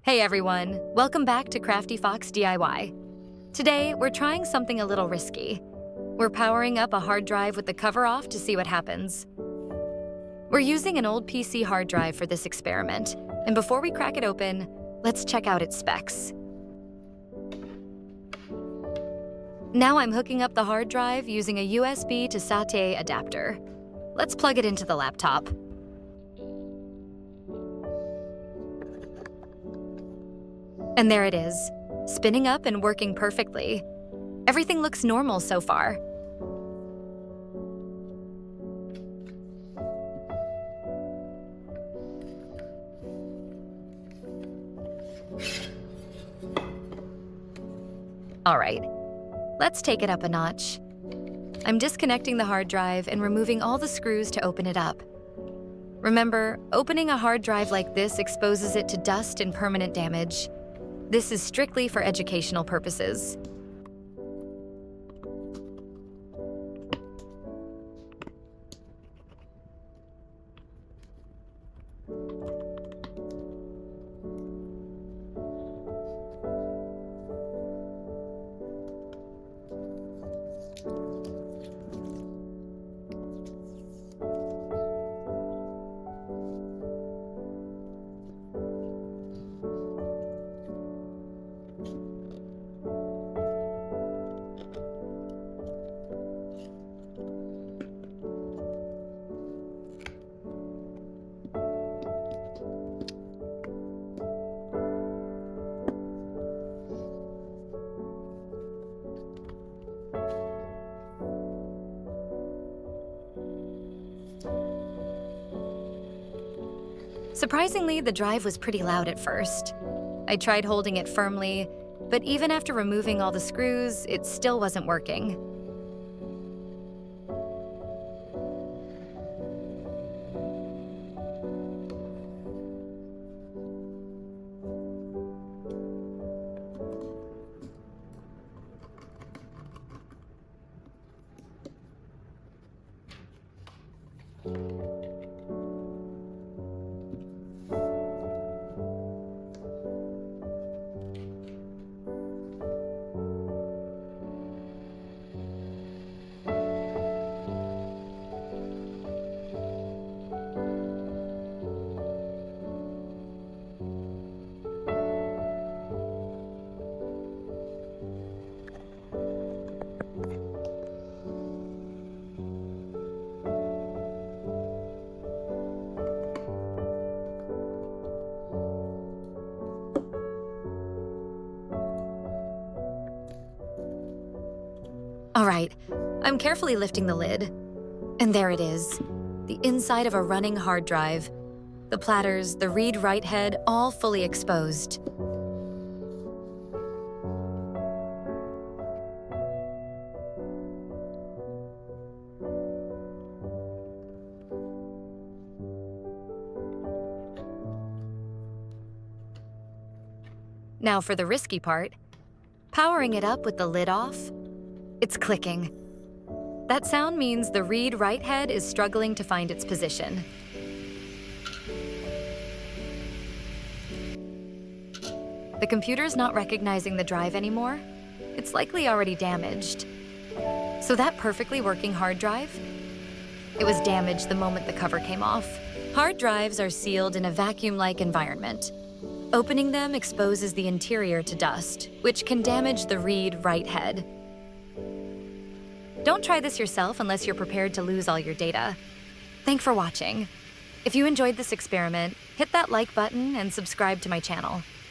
Hey everyone, welcome back to Crafty Fox DIY. Today, we're trying something a little risky. We're powering up a hard drive with the cover off to see what happens. We're using an old PC hard drive for this experiment, and before we crack it open, let's check out its specs. Now I'm hooking up the hard drive using a USB to SATA adapter. Let's plug it into the laptop. And there it is, spinning up and working perfectly. Everything looks normal so far. All right, let's take it up a notch. I'm disconnecting the hard drive and removing all the screws to open it up. Remember, opening a hard drive like this exposes it to dust and permanent damage. This is strictly for educational purposes. Surprisingly, the drive was pretty loud at first. I tried holding it firmly, but even after removing all the screws, it still wasn't working. All right, I'm carefully lifting the lid. And there it is, the inside of a running hard drive. The platters, the read-write head, all fully exposed. Now for the risky part, powering it up with the lid off. It's clicking. That sound means the read-write head is struggling to find its position. The computer's not recognizing the drive anymore. It's likely already damaged. So that perfectly working hard drive? It was damaged the moment the cover came off. Hard drives are sealed in a vacuum-like environment. Opening them exposes the interior to dust, which can damage the read-write head. Don't try this yourself unless you're prepared to lose all your data. Thanks for watching. If you enjoyed this experiment, hit that like button and subscribe to my channel.